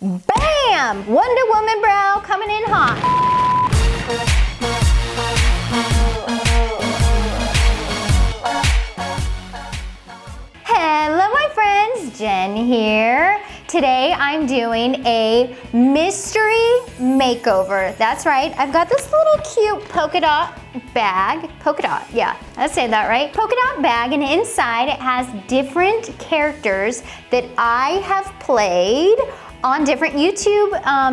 Bam! Wonder Woman brow coming in hot. Hello my friends, Jen here. Today I'm doing a mystery makeover. That's right, I've got this little cute polka dot bag. Polka dot, yeah, I said that right. Polka dot bag, and inside it has different characters that I have played on different YouTube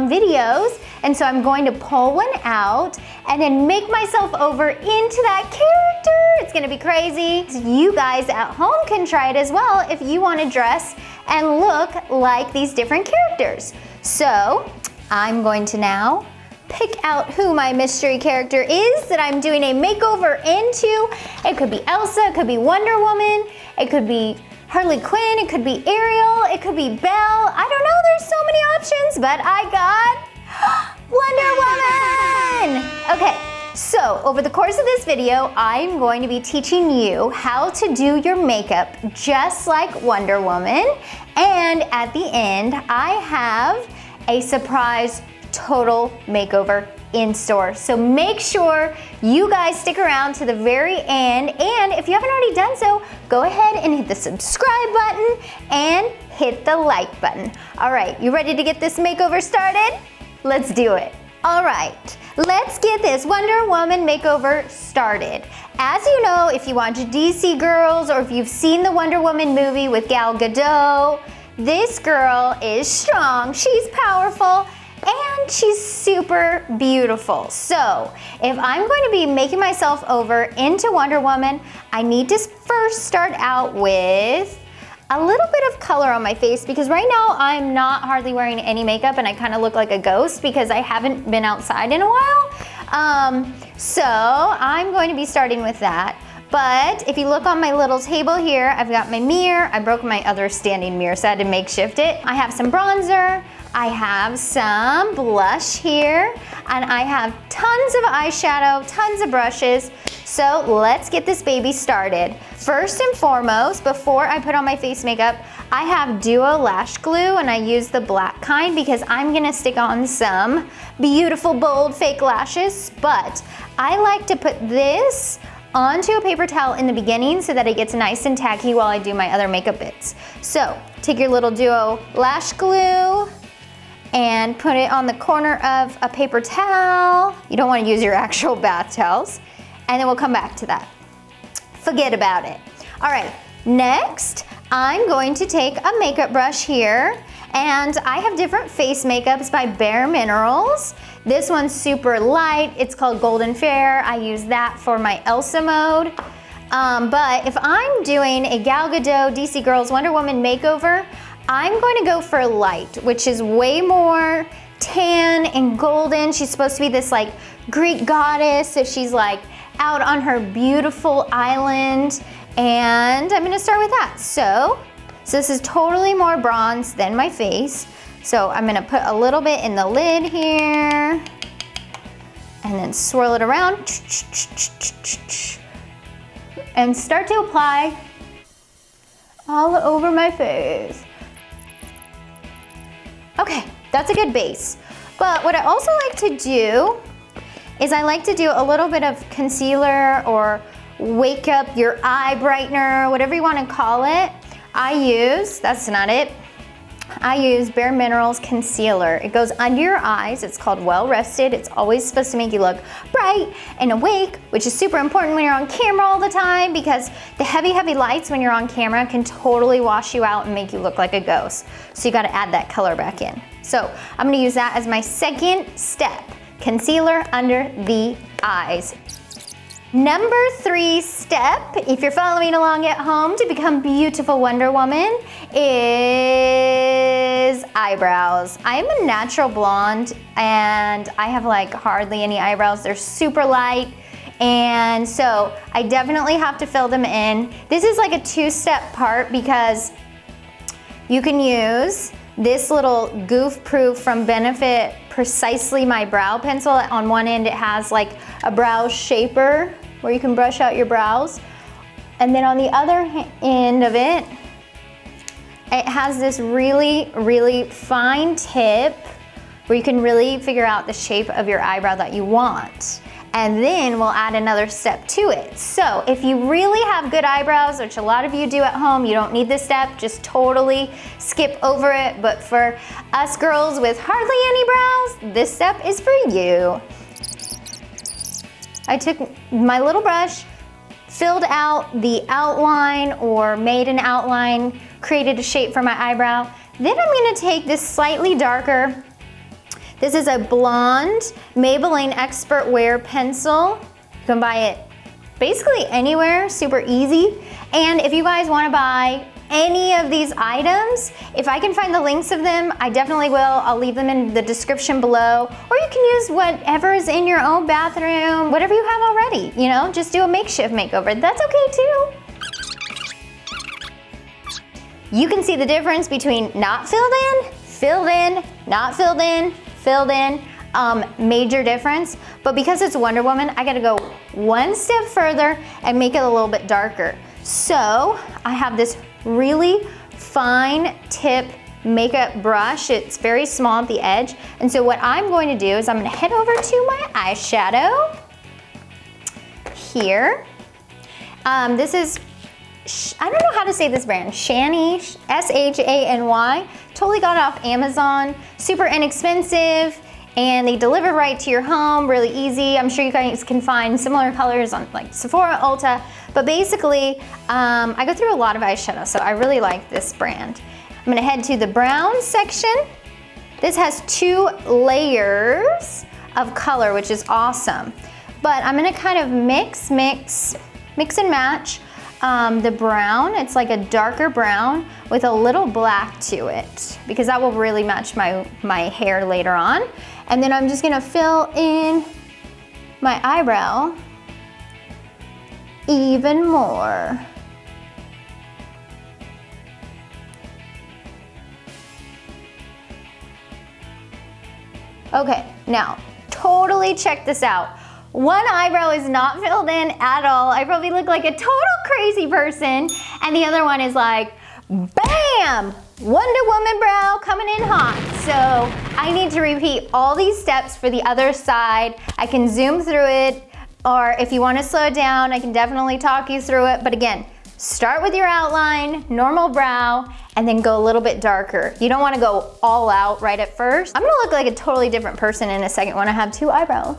videos. And so I'm going to pull one out and then make myself over into that character. It's gonna be crazy. You guys at home can try it as well if you want to dress and look like these different characters. So I'm going to now pick out who my mystery character is that I'm doing a makeover into. It could be Elsa, it could be Wonder Woman, it could be Harley Quinn, it could be Ariel, it could be Belle. I don't know, there's so many options, but I got Wonder Woman! Okay, so over the course of this video, I'm going to be teaching you how to do your makeup just like Wonder Woman. And at the end, I have a surprise total makeover in store. So make sure you guys stick around to the very end, and if you haven't already done so, go ahead and hit the subscribe button and hit the like button. All right, you ready to get this makeover started? Let's do it. All right, let's get this Wonder Woman makeover started. As you know, if you watch DC Girls or if you've seen the Wonder Woman movie with Gal Gadot, this girl is strong, she's powerful, and she's super beautiful. So if I'm going to be making myself over into Wonder Woman, I need to first start out with a little bit of color on my face, because right now I'm not hardly wearing any makeup and I kind of look like a ghost because I haven't been outside in a while. So I'm going to be starting with that. But if you look on my little table here, I've got my mirror. I broke my other standing mirror, so I had to makeshift it. I have some bronzer, I have some blush here, and I have tons of eyeshadow, tons of brushes. So let's get this baby started. First and foremost, before I put on my face makeup, I have Duo Lash Glue, and I use the black kind because I'm gonna stick on some beautiful, bold, fake lashes. But I like to put this onto a paper towel in the beginning so that it gets nice and tacky while I do my other makeup bits. So take your little Duo Lash Glue and put it on the corner of a paper towel. You don't want to use your actual bath towels. And then we'll come back to that. Forget about it. All right, next, I'm going to take a makeup brush here, and I have different face makeups by Bare Minerals. This one's super light, it's called Golden Fair. I use that for my Elsa mode. But if I'm doing a Gal Gadot, DC Girls, Wonder Woman makeover, I'm going to go for light, which is way more tan and golden. She's supposed to be this like Greek goddess, so she's like out on her beautiful island, and I'm gonna start with that. So this is totally more bronze than my face. So I'm gonna put a little bit in the lid here, and then swirl it around, and start to apply all over my face. Okay, that's a good base. But what I also like to do is I like to do a little bit of concealer or wake up your eye brightener, whatever you want to call it. That's not it. I use Bare Minerals concealer. It goes under your eyes. It's called Well Rested. It's always supposed to make you look bright and awake, which is super important when you're on camera all the time, because the heavy, heavy lights when you're on camera can totally wash you out and make you look like a ghost. So you gotta add that color back in. So I'm gonna use that as my second step. Concealer under the eyes. Number 3 step, if you're following along at home to become beautiful Wonder Woman, is eyebrows. I'm a natural blonde and I have like hardly any eyebrows. They're super light, and so I definitely have to fill them in. This is like a 2-step part because you can use this little goof proof from Benefit Precisely My Brow Pencil. On one end it has like a brow shaper where you can brush out your brows. And then on the other end of it, It has this really, really fine tip where you can really figure out the shape of your eyebrow that you want. And then we'll add another step to it. So if you really have good eyebrows, which a lot of you do at home, you don't need this step, just totally skip over it. But for us girls with hardly any brows, this step is for you. I took my little brush, filled out the outline or made an outline, created a shape for my eyebrow. Then I'm gonna take this slightly darker, this is a blonde Maybelline Expert Wear pencil. You can buy it basically anywhere, super easy. And if you guys wanna buy any of these items, if I can find the links of them, I definitely will. I'll leave them in the description below. Or you can use whatever is in your own bathroom, whatever you have already, you know, just do a makeshift makeover. That's okay too. You can see the difference between not filled in, not filled in, filled in, major difference. But because it's Wonder Woman, I gotta go one step further and make it a little bit darker. So I have this really fine tip makeup brush. It's very small at the edge. And so what I'm going to do is I'm gonna head over to my eyeshadow here. This is, I don't know how to say this brand, Shany, S-H-A-N-Y. Totally got it off Amazon, super inexpensive, and they deliver right to your home, really easy. I'm sure you guys can find similar colors on like Sephora, Ulta, but basically, I go through a lot of eyeshadow, so I really like this brand. I'm gonna head to the brown section. This has 2 layers of color, which is awesome. But I'm gonna kind of mix and match the brown. It's like a darker brown with a little black to it because that will really match my hair later on. And then I'm just gonna fill in my eyebrow even more. Okay, now totally check this out. One eyebrow is not filled in at all. I probably look like a total crazy person. And the other one is like, bam! Wonder Woman brow coming in hot. So I need to repeat all these steps for the other side. I can zoom through it, or if you want to slow it down, I can definitely talk you through it. But again, start with your outline, normal brow, and then go a little bit darker. You don't want to go all out right at first. I'm gonna look like a totally different person in a second when I have 2 eyebrows.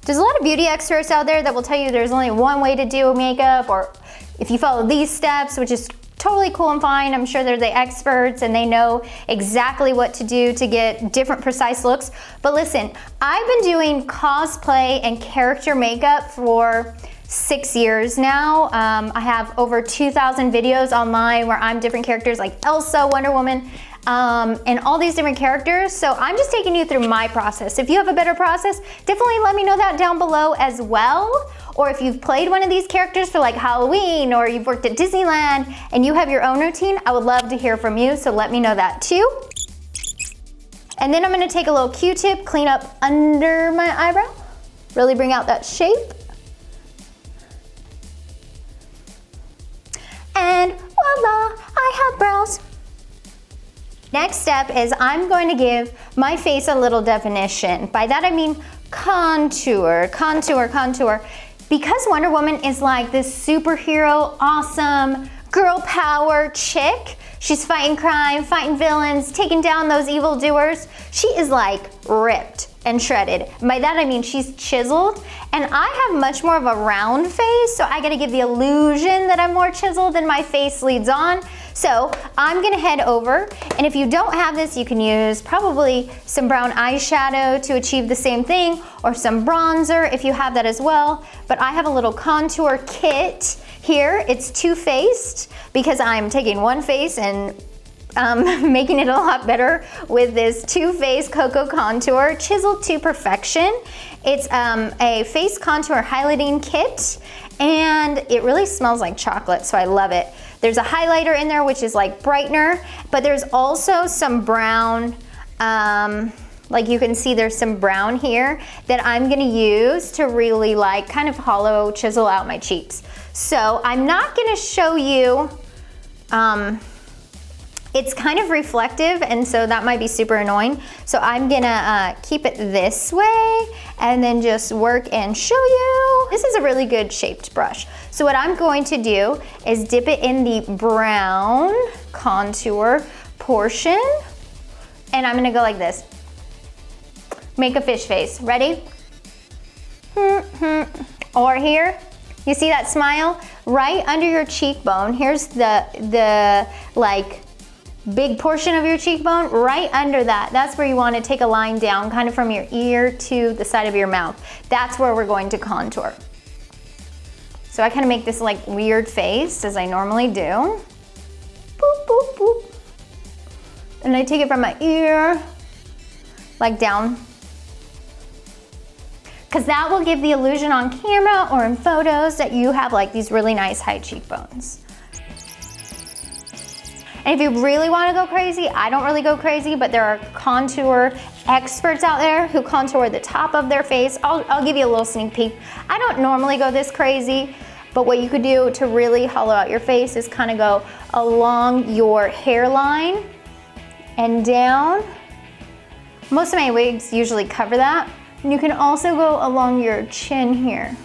There's a lot of beauty experts out there that will tell you there's only one way to do makeup, or if you follow these steps, which is totally cool and fine. I'm sure they're the experts and they know exactly what to do to get different precise looks. But listen, I've been doing cosplay and character makeup for 6 years now. I have over 2,000 videos online where I'm different characters like Elsa, Wonder Woman, and all these different characters. So I'm just taking you through my process. If you have a better process, definitely let me know that down below as well. Or if you've played one of these characters for like Halloween, or you've worked at Disneyland and you have your own routine, I would love to hear from you, so let me know that too. And then I'm gonna take a little Q-tip, clean up under my eyebrow, really bring out that shape. And voila, I have brows. Next step is I'm going to give my face a little definition. By that I mean contour, contour, contour. Because Wonder Woman is like this superhero, awesome, girl power chick, she's fighting crime, fighting villains, taking down those evildoers. She is like ripped and shredded. By that I mean she's chiseled, and I have much more of a round face, so I gotta give the illusion that I'm more chiseled than my face leads on. So I'm gonna head over, and if you don't have this, you can use probably some brown eyeshadow to achieve the same thing, or some bronzer if you have that as well. But I have a little contour kit here. It's two-faced because I'm taking one face and making it a lot better with this Too Faced Cocoa Contour, chiseled to perfection. It's a face contour highlighting kit, and it really smells like chocolate, so I love it. There's a highlighter in there, which is like brightener, but there's also some brown, like you can see there's some brown here that I'm gonna use to really like kind of hollow chisel out my cheeks. So I'm not gonna show you it's kind of reflective, and so that might be super annoying. So I'm gonna keep it this way and then just work and show you. This is a really good shaped brush. So what I'm going to do is dip it in the brown contour portion, and I'm gonna go like this. Make a fish face. Ready? Or here, you see that smile? Right under your cheekbone, here's the like big portion of your cheekbone, right under that. That's where you want to take a line down, kind of from your ear to the side of your mouth. That's where we're going to contour. So I kind of make this like weird face as I normally do. Boop, boop, boop. And I take it from my ear, like down. Because that will give the illusion on camera or in photos that you have like these really nice high cheekbones. And if you really want to go crazy, I don't really go crazy, but there are contour experts out there who contour the top of their face. I'll give you a little sneak peek. I don't normally go this crazy, but what you could do to really hollow out your face is kind of go along your hairline and down. Most of my wigs usually cover that. And you can also go along your chin here.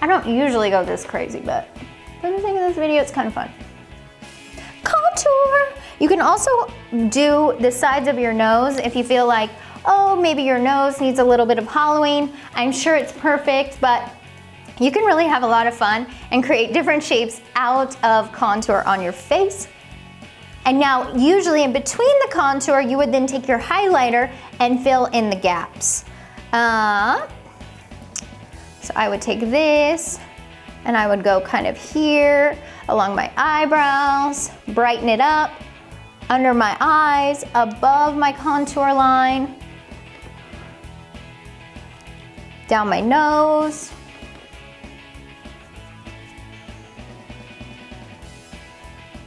I don't usually go this crazy, but for the sake of this video, it's kind of fun. Contour! You can also do the sides of your nose if you feel like, oh, maybe your nose needs a little bit of hollowing. I'm sure it's perfect, but you can really have a lot of fun and create different shapes out of contour on your face. And now, usually in between the contour, you would then take your highlighter and fill in the gaps. So I would take this and I would go kind of here along my eyebrows, brighten it up, under my eyes, above my contour line, down my nose.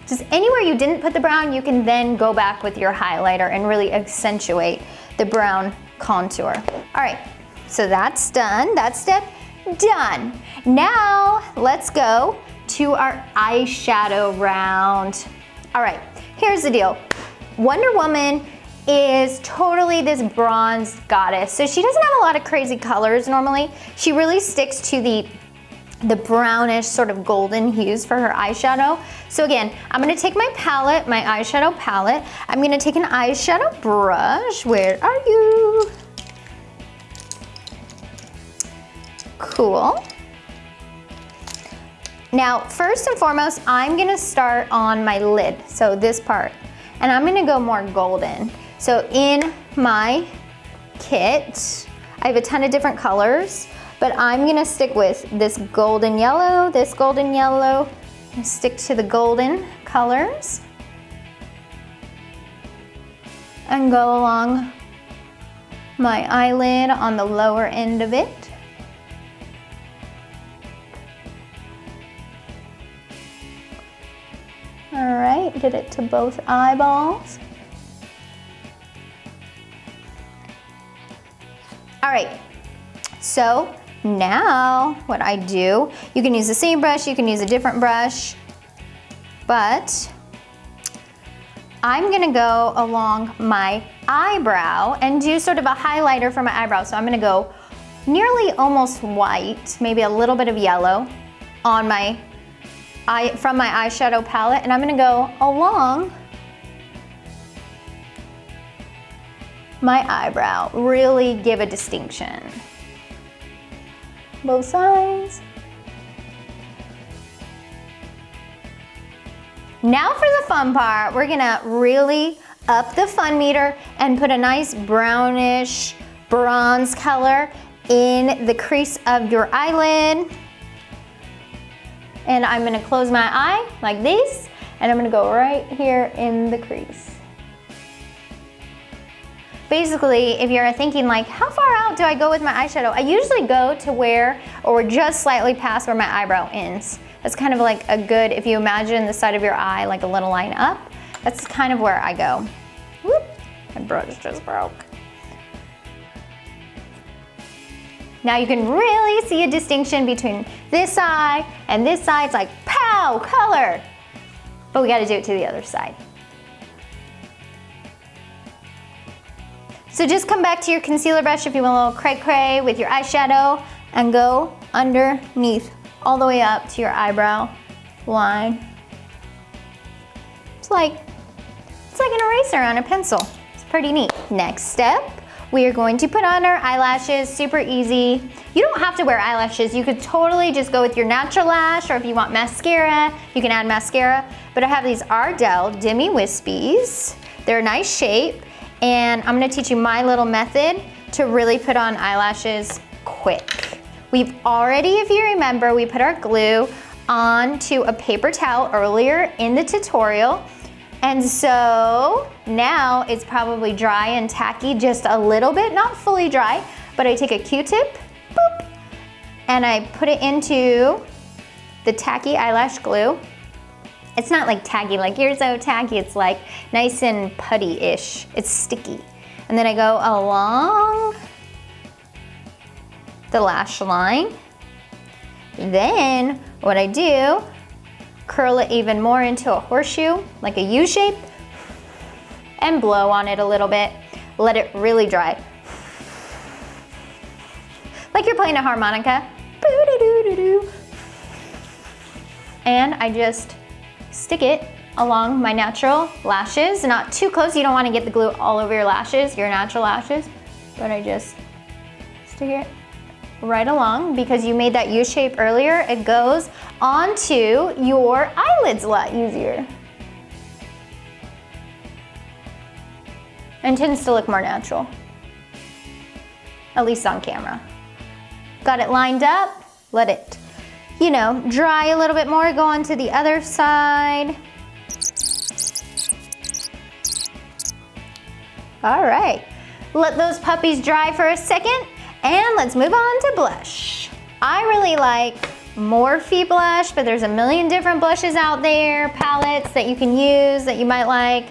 Just anywhere you didn't put the brown, you can then go back with your highlighter and really accentuate the brown contour. All right, so that's done. That step done. Now let's go to our eyeshadow round. All right, here's the deal. Wonder Woman is totally this bronze goddess. So she doesn't have a lot of crazy colors normally. She really sticks to the brownish sort of golden hues for her eyeshadow. So again, I'm gonna take my palette, my eyeshadow palette. I'm gonna take an eyeshadow brush. Where are you? Cool. Now, first and foremost, I'm gonna start on my lid, so this part. And I'm gonna go more golden. So in my kit, I have a ton of different colors, but I'm gonna stick with this golden yellow, and stick to the golden colors. And go along my eyelid on the lower end of it. All right, did it to both eyeballs. All right, so now what I do, you can use the same brush, you can use a different brush, but I'm gonna go along my eyebrow and do sort of a highlighter for my eyebrow. So I'm gonna go nearly almost white, maybe a little bit of yellow on my from my eyeshadow palette, and I'm gonna go along my eyebrow, really give a distinction. Both sides. Now for the fun part, we're gonna really up the fun meter and put a nice brownish bronze color in the crease of your eyelid. And I'm gonna close my eye like this, and I'm gonna go right here in the crease. Basically, if you're thinking like, how far out do I go with my eyeshadow? I usually go to where, or just slightly past where my eyebrow ends. That's kind of like a good, if you imagine the side of your eye like a little line up, that's kind of where I go. Whoop, my brush just broke. Now you can really see a distinction between this eye and this eye. It's like, pow, color. but we gotta do it to the other side. So just come back to your concealer brush if you want a little cray-cray with your eyeshadow and go underneath all the way up to your eyebrow line. It's like an eraser on a pencil. It's pretty neat. Next step, we are going to put on our eyelashes, super easy. You don't have to wear eyelashes. You could totally just go with your natural lash, or if you want mascara, you can add mascara. But I have these Ardell Demi Wispies. They're a nice shape, and I'm gonna teach you my little method to really put on eyelashes quick. We've already, if you remember, we put our glue onto a paper towel earlier in the tutorial. And so now it's probably dry and tacky just a little bit, not fully dry, but I take a Q-tip, boop, and I put it into the tacky eyelash glue. It's not like tacky, like you're so tacky, it's like nice and putty-ish. It's sticky. And then I go along the lash line. Then what I do, curl it even more into a horseshoe, like a U shape, and blow on it a little bit. Let it really dry. Like you're playing a harmonica. And I just stick it along my natural lashes. Not too close, you don't want to get the glue all over your lashes, your natural lashes, but I just stick it right along because you made that U shape earlier. It goes onto your eyelids a lot easier and tends to look more natural, at least on camera. Got it lined up, let it, you know, dry a little bit more, go on to the other side. All right, let those puppies dry for a second. And let's move on to blush. I really like Morphe blush, but there's a million different blushes out there, palettes that you can use that you might like.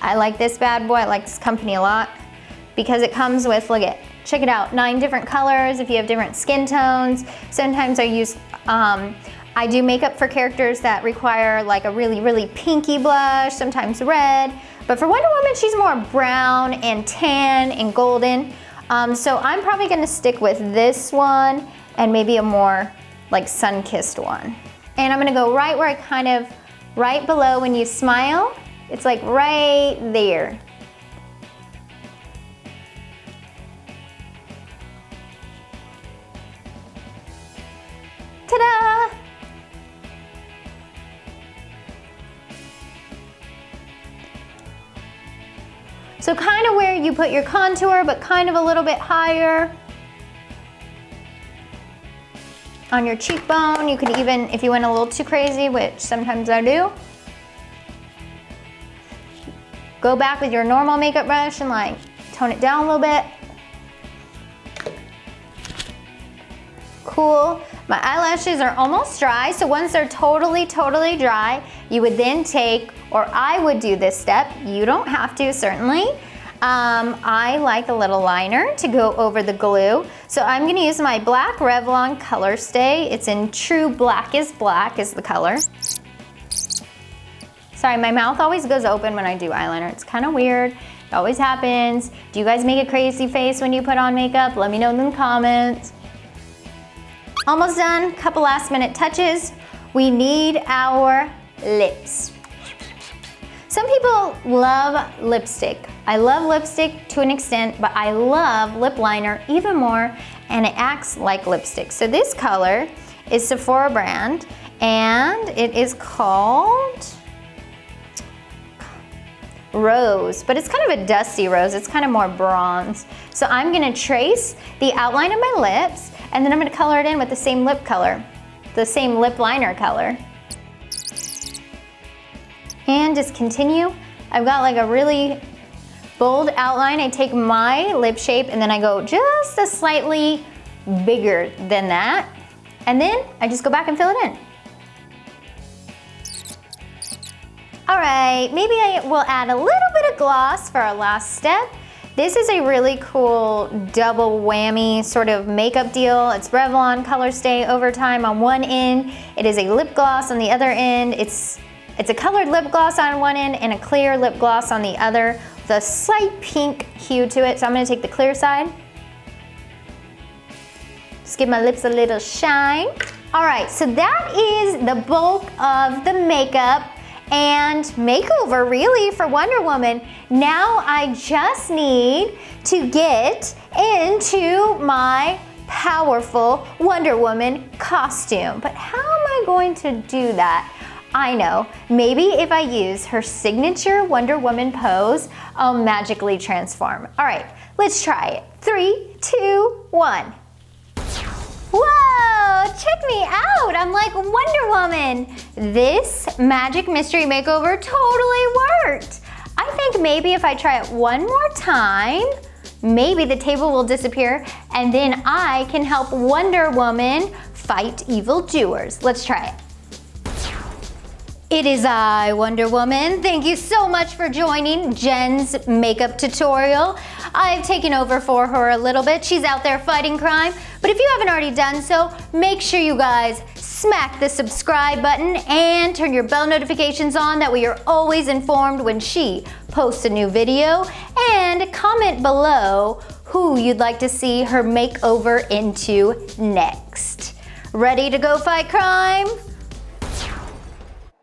I like this bad boy, I like this company a lot because it comes with, look at, check it out, 9 different colors if you have different skin tones. Sometimes I use, I do makeup for characters that require like a really, really pinky blush, sometimes red. But for Wonder Woman, she's more brown and tan and golden. So I'm probably gonna stick with this one and maybe a more like sun-kissed one. And I'm gonna go right where I kind of, right below when you smile, it's like right there. Ta-da! So kind of where you put your contour, but kind of a little bit higher on your cheekbone. You could even, if you went a little too crazy, which sometimes I do, go back with your normal makeup brush and like tone it down a little bit. Cool. My eyelashes are almost dry, so once they're totally dry, you would then take, or I would do this step, you don't have to certainly. I like a little liner to go over the glue. So I'm gonna use my black Revlon Color Stay. It's in True Black is Black is the color. Sorry, my mouth always goes open when I do eyeliner. It's kind of weird, it always happens. Do you guys make a crazy face when you put on makeup? Let me know in the comments. Almost done, couple last minute touches. We need our lips. Some people love lipstick. I love lipstick to an extent, but I love lip liner even more, and it acts like lipstick. So this color is Sephora brand, and it is called Rose, but it's kind of a dusty rose. It's kind of more bronze. So I'm gonna trace the outline of my lips, and then I'm gonna color it in with the same lip color, the same lip liner color. And just continue. I've got like a really bold outline. I take my lip shape and then I go just a slightly bigger than that. And then I just go back and fill it in. All right, maybe I will add a little bit of gloss for our last step. This is a really cool double whammy sort of makeup deal. It's Revlon Color Stay Overtime on one end. It is a lip gloss on the other end. It's It's a colored lip gloss on one end and a clear lip gloss on the other with a slight pink hue to it. So I'm gonna take the clear side. Just give my lips a little shine. All right, so that is the bulk of the makeup and makeover really for Wonder Woman. Now I just need to get into my powerful Wonder Woman costume. But how am I going to do that? I know, maybe if I use her signature Wonder Woman pose, I'll magically transform. All right, let's try it. 3, 2, 1. Whoa, check me out. I'm like Wonder Woman. This magic mystery makeover totally worked. I think maybe if I try it one more time, maybe the table will disappear and then I can help Wonder Woman fight evildoers. Let's try it. It is I, Wonder Woman. Thank you so much for joining Jenn's makeup tutorial. I've taken over for her a little bit. She's out there fighting crime. But if you haven't already done so, make sure you guys smack the subscribe button and turn your bell notifications on. That way you're always informed when she posts a new video. And comment below who you'd like to see her makeover into next. Ready to go fight crime?